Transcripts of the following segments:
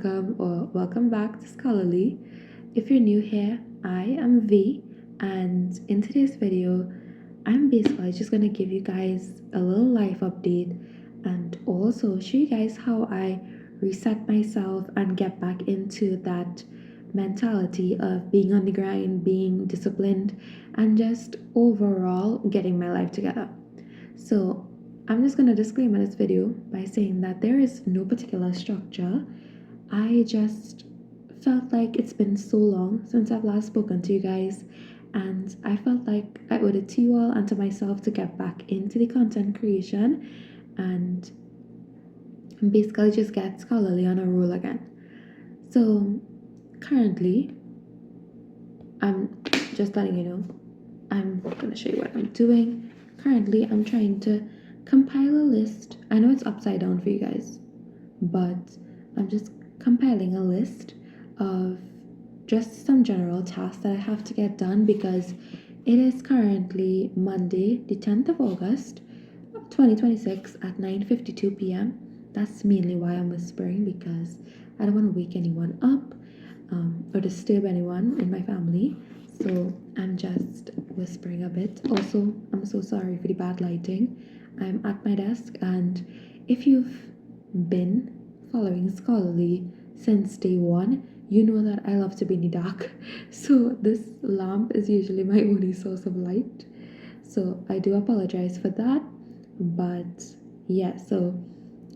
welcome or welcome back to Scholarly. If you're new here, I am V, and in today's video, I'm basically just gonna give you guys a little life update and also show you guys how I reset myself and get back into that mentality of being on the grind, being disciplined, and just overall getting my life together. So, I'm just going to disclaimer this video by saying that there is no particular structure. I just felt like it's been so long since I've last spoken to you guys, and I felt like I owed it to you all and to myself to get back into the content creation and basically just get scholarly on a roll again. So, currently, I'm just letting you know, I'm going to show you what I'm doing. Currently, I'm trying to compile a list. I know it's upside down for you guys, but I'm just compiling a list of just some general tasks that I have to get done because it is currently Monday, the 10th of August, 2026 at 9:52 p.m. That's mainly why I'm whispering, because I don't want to wake anyone up or disturb anyone in my family. So I'm just whispering a bit. Also, I'm so sorry for the bad lighting. I'm at my desk, and if you've been following Scholarly since day one, you know that I love to be in the dark. So this lamp is usually my only source of light. So I do apologize for that. But yeah, so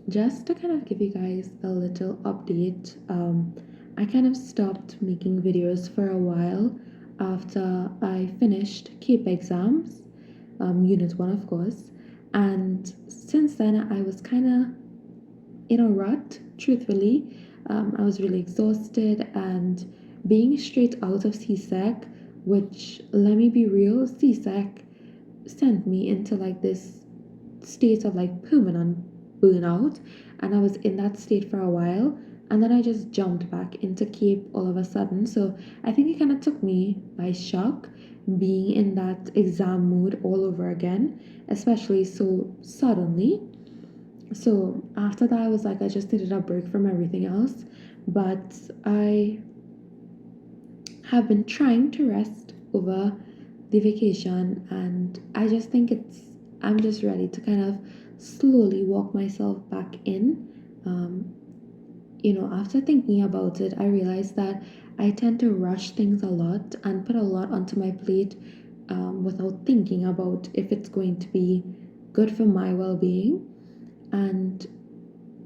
just to kind of give you guys a little update, I kind of stopped making videos for a while after I finished CAPE exams, Unit 1, of course. And since then, I was kind of in a rut, truthfully. I was really exhausted, and being straight out of CSEC, which, let me be real, CSEC sent me into like this state of like permanent burnout, and I was in that state for a while, and then I just jumped back into CAPE all of a sudden. So I think it kind of took me by shock being in that exam mood all over again, especially so suddenly. So after that, I was like, I just needed a break from everything else. But I have been trying to rest over the vacation, and I just think I'm just ready to kind of slowly walk myself back in. After thinking about it, I realized that I tend to rush things a lot and put a lot onto my plate without thinking about if it's going to be good for my well-being. And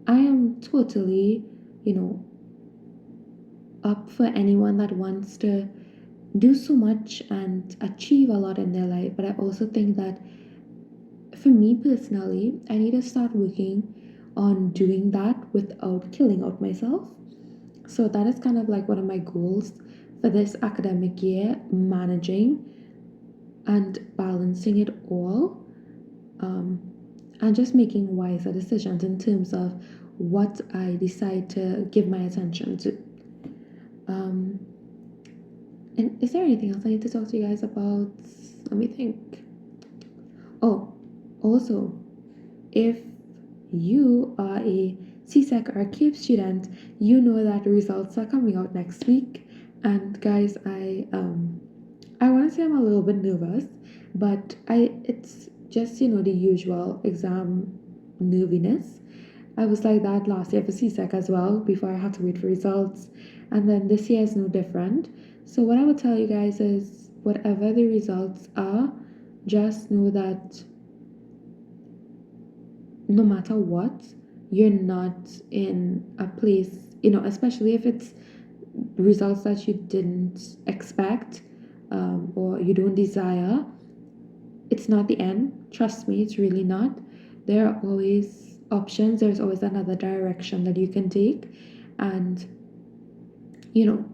I am totally, up for anyone that wants to do so much and achieve a lot in their life. But I also think that for me personally, I need to start working on doing that without killing out myself. So that is kind of like one of my goals for this academic year, managing and balancing it all, and just making wiser decisions in terms of what I decide to give my attention to. And is there anything else I need to talk to you guys about? Let me think. Oh, also, if you are a CSEC or a CAPE student, you know that the results are coming out next week. And guys, I want to say I'm a little bit nervous, but it's just the usual exam nerviness. I was like that last year for CSEC as well, before I had to wait for results. And then this year is no different. So what I would tell you guys is, whatever the results are, just know that no matter what, you're not in a place, especially if it's results that you didn't expect, or you don't desire. It's not the end. Trust me, it's really not. There are always options. There's always another direction that you can take. And,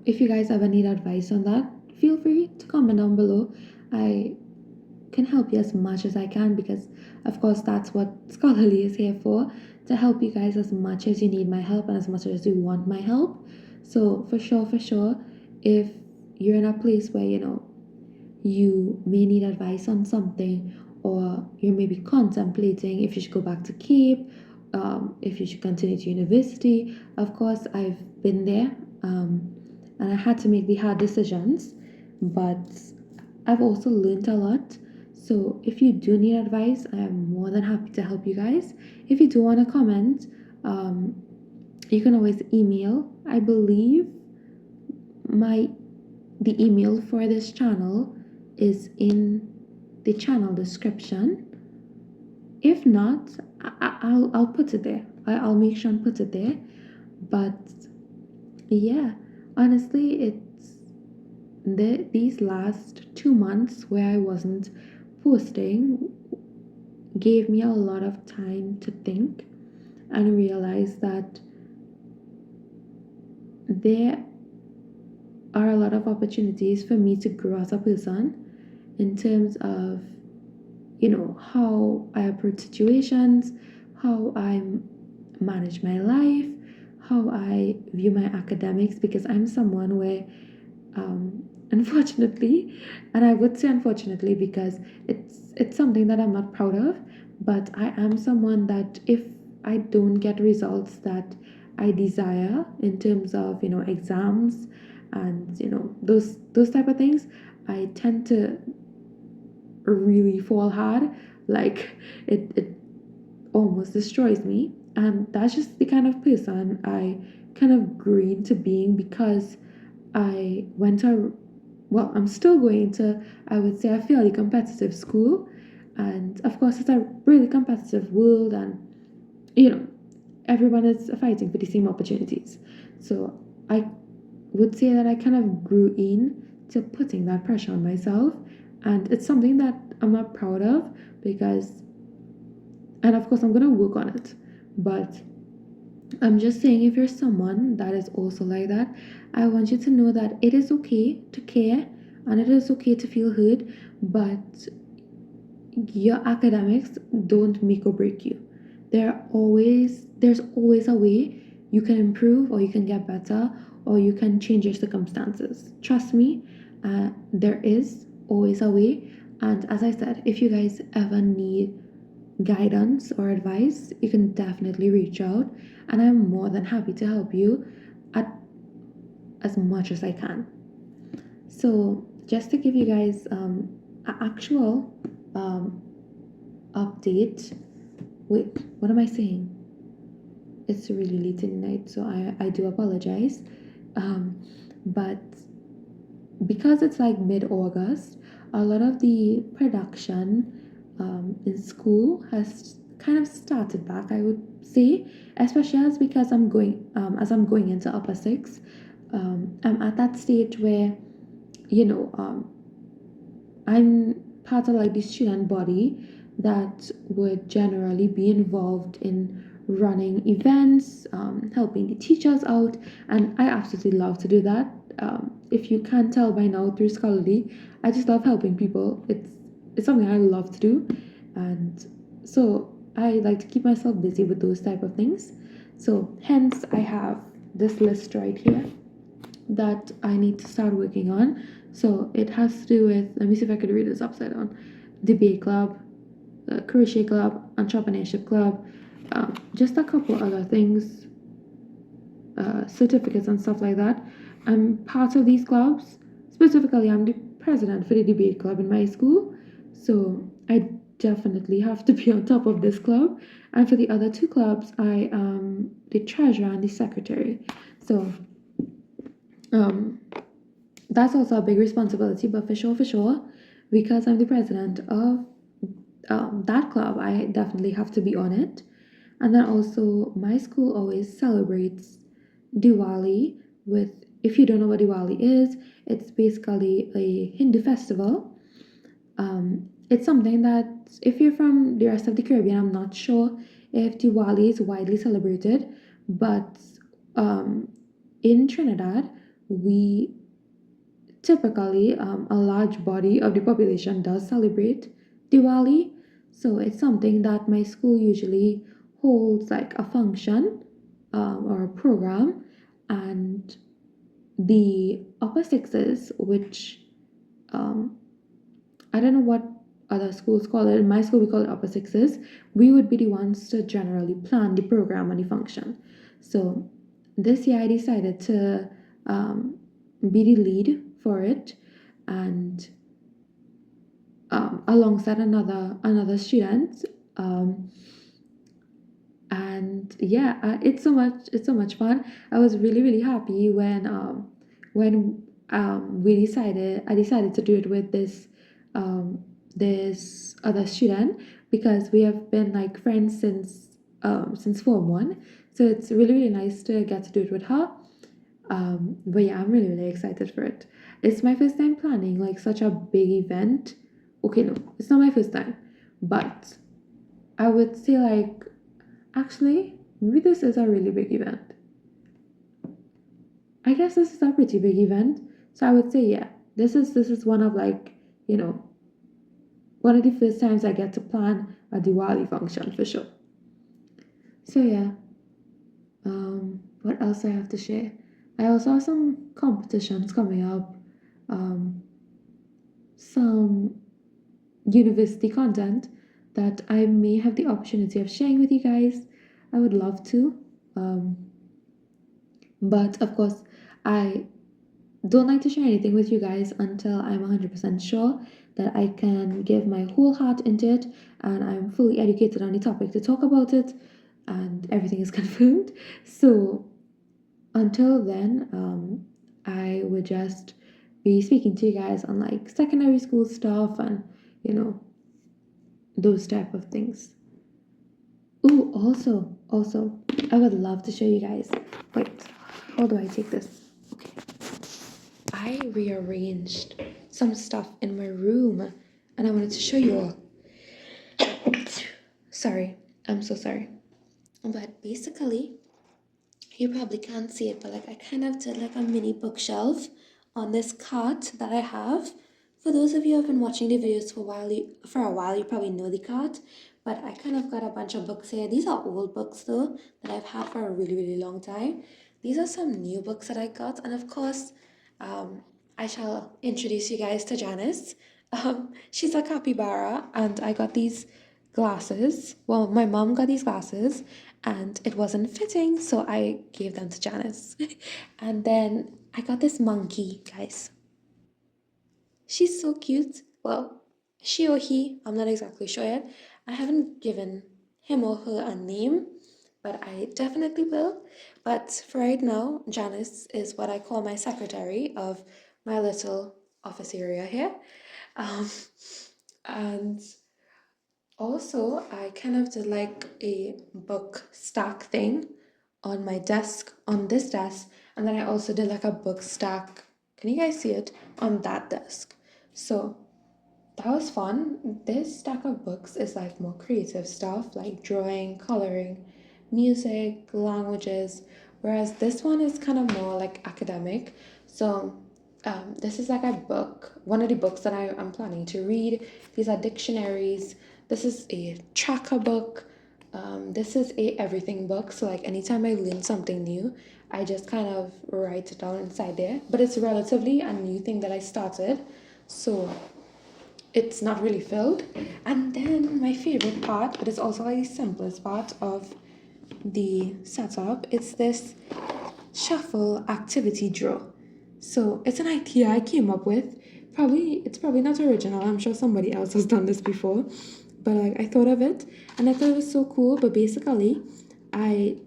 if you guys ever need advice on that, feel free to comment down below. I can help you as much as I can, because of course that's what Scholarly is here for, to help you guys as much as you need my help and as much as you want my help. So for sure, if you're in a place where you may need advice on something, or you're maybe contemplating if you should go back to CAPE, if you should continue to university. Of course, I've been there, and I had to make the hard decisions, but I've also learned a lot. So if you do need advice, I am more than happy to help you guys. If you do want to comment, um, you can always email. I believe my the email for this channel is in the channel description. If not, I'll put it there. I'll make sure and put it there. But yeah, honestly, it's these last 2 months where I wasn't posting gave me a lot of time to think and realize that there are a lot of opportunities for me to grow as a person in terms of, how I approach situations, how I manage my life, how I view my academics, because I'm someone where, unfortunately, and I would say unfortunately because it's something that I'm not proud of, but I am someone that if I don't get results that I desire in terms of, exams and, those type of things, I tend to really fall hard. Like it almost destroys me. And that's just the kind of person I kind of grew into being because I went to, well, I'm still going to, I would say, a fairly competitive school. And of course, it's a really competitive world, and you know, everyone is fighting for the same opportunities. So I would say that I kind of grew in to putting that pressure on myself. And it's something that I'm not proud of because, and of course, I'm going to work on it. But I'm just saying, if you're someone that is also like that, I want you to know that it is okay to care and it is okay to feel hurt, but your academics don't make or break you. There's always a way you can improve or you can get better or you can change your circumstances. Trust me, there is always a way. And as I said, if you guys ever need guidance or advice, you can definitely reach out, and I'm more than happy to help you at as much as I can. So, just to give you guys an actual um, update. Wait, what am I saying? It's really late in the night, so I do apologize. Um, but because it's like mid-August, a lot of the production in school has kind of started back, I would say, especially because as I'm going into upper six. I'm at that stage where, you know, I'm part of like the student body that would generally be involved in running events, helping the teachers out, and I absolutely love to do that. If you can't tell by now through scholarly, I just love helping people. It's something I love to do, and so I like to keep myself busy with those type of things. So hence I have this list right here that I need to start working on. So it has to do with, let me see if I could read this upside down: debate club, crochet club, entrepreneurship club, just a couple other things, certificates and stuff like that. I'm part of these clubs. Specifically, I'm the president for the debate club in my school. So I definitely have to be on top of this club. And for the other two clubs, I am the treasurer and the secretary. So um, that's also a big responsibility, but for sure, because I'm the president of that club, I definitely have to be on it. And then also, my school always celebrates Diwali with, if you don't know what Diwali is, it's basically a Hindu festival. It's something that, if you're from the rest of the Caribbean, I'm not sure if Diwali is widely celebrated, but um, in Trinidad, we typically, a large body of the population does celebrate Diwali. So it's something that my school usually holds like a function or a program, and the upper sixes, which I don't know what other schools call it. In my school, we call it upper sixes. We would be the ones to generally plan the program and the function. So this year, I decided to be the lead for it, and alongside another student. And yeah, it's so much fun. I was really happy when I decided to do it with this other student, because we have been like friends since form one. So it's really nice to get to do it with her. But yeah, I'm really excited for it. It's my first time planning like such a big event. Okay, no, it's not my first time, but I would say like, actually, maybe this is a really big event. I guess this is a pretty big event. So I would say, yeah, this is one of like, one of the first times I get to plan a Diwali function for sure. So yeah, what else I have to share? I also have some competitions coming up, some university content that I may have the opportunity of sharing with you guys. I would love to. Um, but of course, I don't like to share anything with you guys until I'm 100% sure that I can give my whole heart into it and I'm fully educated on the topic to talk about it and everything is confirmed. So until then, I would just be speaking to you guys on like secondary school stuff and you know those type of things. Ooh, also, I would love to show you guys. Wait, how do I take this? Okay. I rearranged some stuff in my room and I wanted to show you all. Sorry, I'm so sorry. But basically, you probably can't see it, but like I kind of did like a mini bookshelf on this cart that I have. For those of you who have been watching the videos for a while, you probably know the cart. But I kind of got a bunch of books here. These are old books though that I've had for a really long time. These are some new books that I got, and of course, um, I shall introduce you guys to Janice. She's a capybara, and I got these glasses. Well, my mom got these glasses, and it wasn't fitting, so I gave them to Janice. And then I got this monkey, guys. She's so cute. Well, she or he, I'm not exactly sure yet. I haven't given him or her a name, but I definitely will. But for right now, Janice is what I call my secretary of my little office area here. Um, and also, I kind of did like a book stack thing on my desk, on this desk, and then I also did like a book stack. Can you guys see it? On that desk. So that was fun. This stack of books is like more creative stuff, like drawing, coloring, music, languages, whereas this one is kind of more like academic. So this is like a book, one of the books that I'm planning to read. These are dictionaries. This is a tracker book. This is a everything book. So like anytime I learn something new, I just kind of write it down inside there. But it's relatively a new thing that I started. So it's not really filled. And then my favorite part, but it's also like the simplest part of the setup, it's this shuffle activity drawer. So it's an idea I came up with. It's probably not original. I'm sure somebody else has done this before. But like I thought of it and I thought it was so cool. But basically I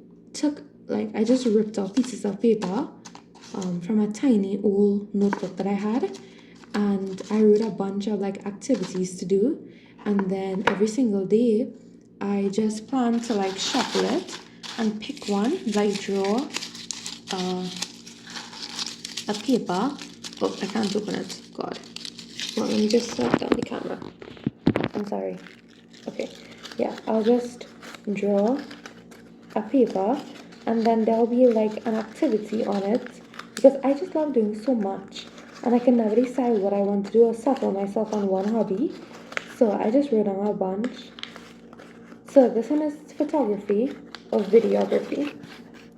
I just ripped off pieces of paper from a tiny old notebook that I had, and I wrote a bunch of like activities to do, and then every single day I just plan to like shuffle it and pick one, like draw uh, a paper. Oh, I can't open it. God. Well, let me just set down the camera. I'm sorry. Okay. Yeah, I'll just draw a paper and then there'll be like an activity on it, because I just love doing so much and I can never decide what I want to do or settle myself on one hobby. So I just wrote down a bunch. So this one is photography or videography.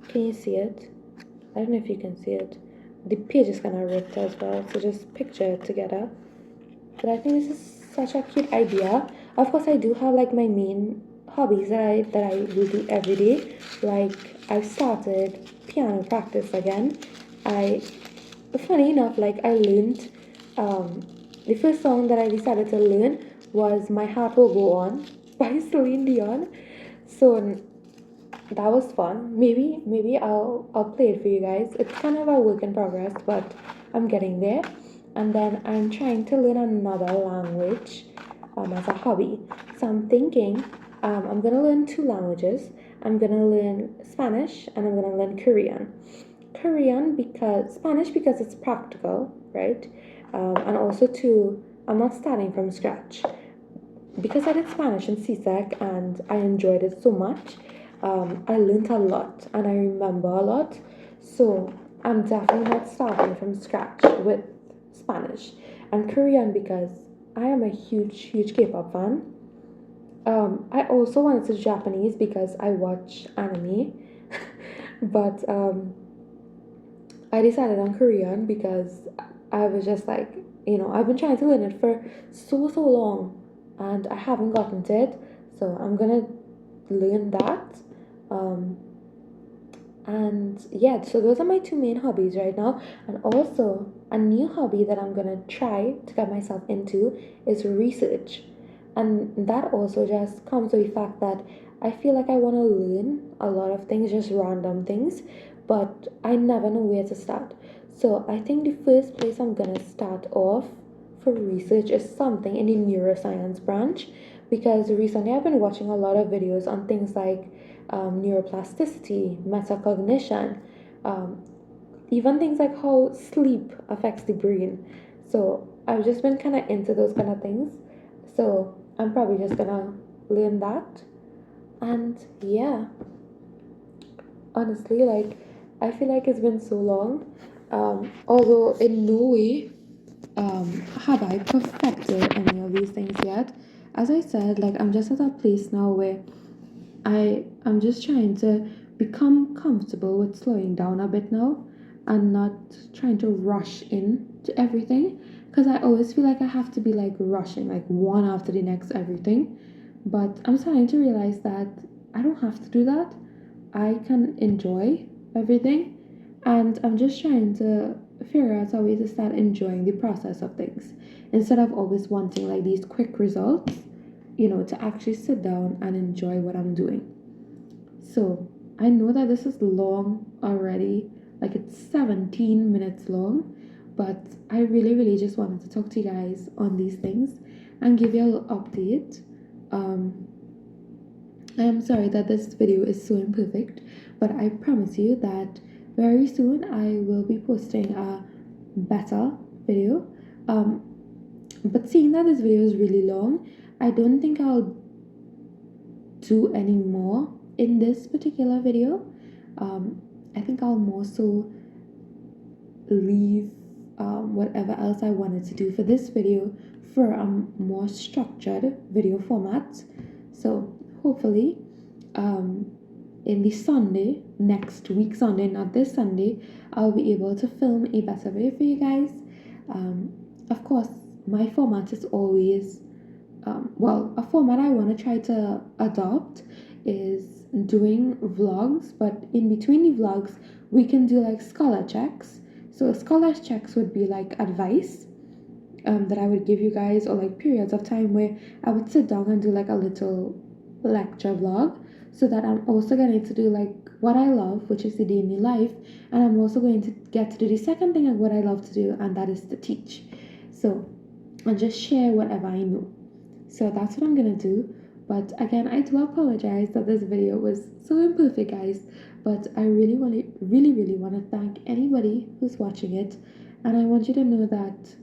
Can you see it? I don't know if you can see it. The page is kind of ripped as well, so just picture it together. But I think this is such a cute idea. Of course, I do have like my main hobbies that I will do every day. Like I've started piano practice again. I Funny enough, like I learned the first song that I decided to learn was My Heart Will Go On by Celine Dion. So that was fun. Maybe I'll play it for you guys. It's kind of a work in progress, but I'm getting there. And then I'm trying to learn another language as a hobby. So I'm thinking I'm gonna learn two languages. I'm gonna learn Spanish and I'm gonna learn Korean. Spanish because it's practical, right? And also to I'm not starting from scratch because I did Spanish in CSEC and I enjoyed it so much. I learned a lot and I remember a lot. So I'm definitely not starting from scratch with Spanish and Korean because I am a huge K-pop fan. I also wanted to Japanese because I watch anime, but I decided on Korean because I was just like, I've been trying to learn it for so long and I haven't gotten to it. So I'm gonna learn that. Um, and yeah, so those are my two main hobbies right now. And also, a new hobby that I'm gonna try to get myself into is research. And that also just comes with the fact that I feel like I want to learn a lot of things, just random things, but I never know where to start. So I think the first place I'm gonna start off for research is something in the neuroscience branch because recently I've been watching a lot of videos on things like neuroplasticity, metacognition, um, even things like how sleep affects the brain. So I've just been kind of into those kind of things. So I'm probably just gonna learn that. And yeah, honestly, like I feel like it's been so long. Although in no way have I perfected any of these things yet. As I said, like I'm just at a place now where I'm just trying to become comfortable with slowing down a bit now and not trying to rush in to everything because I always feel like I have to be like rushing like one after the next everything. But I'm starting to realize that I don't have to do that. I can enjoy everything and I'm just trying to figure out a way to start enjoying the process of things instead of always wanting like these quick results, to actually sit down and enjoy what I'm doing. So I know that this is long already, like it's 17 minutes long, but I really just wanted to talk to you guys on these things and give you a little update. Um, I am sorry that this video is so imperfect, but I promise you that very soon I will be posting a better video. Um, but seeing that this video is really long, I don't think I'll do any more in this particular video. I think I'll more so leave whatever else I wanted to do for this video for a more structured video format. So hopefully um, in the Sunday, next week Sunday, not this Sunday, I'll be able to film a better video for you guys. Of course, my format is always a format I want to try to adopt is doing vlogs, but in between the vlogs, we can do like scholar checks. So, scholar checks would be like advice that I would give you guys, or like periods of time where I would sit down and do like a little lecture vlog, so that I'm also getting to do like what I love, which is the daily life, and I'm also going to get to do the second thing of what I love to do, and that is to teach. So, and just share whatever I know. So that's what I'm gonna do. But again, I do apologize that this video was so imperfect, guys. But I really want to thank anybody who's watching it. And I want you to know that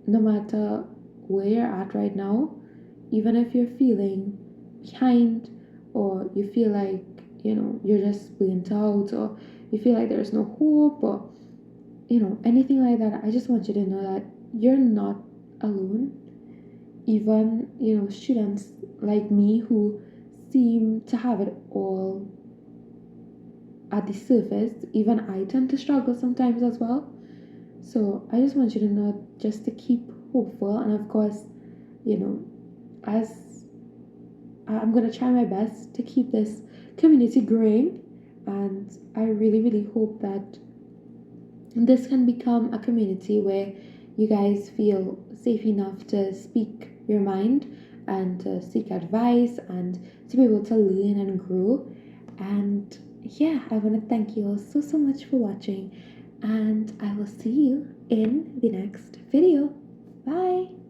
no matter where you're at right now, even if you're feeling behind or you feel like, you're just burnt out or you feel like there's no hope or, anything like that, I just want you to know that you're not alone. Even students like me who seem to have it all at the surface, even I tend to struggle sometimes as well. So I just want you to know just to keep hopeful, and of course you know, as I'm going to try my best to keep this community growing. And I really, really hope that this can become a community where you guys feel safe enough to speak your mind and to seek advice and to be able to learn and grow. And yeah, I want to thank you all so, so much for watching. And I will see you in the next video. Bye.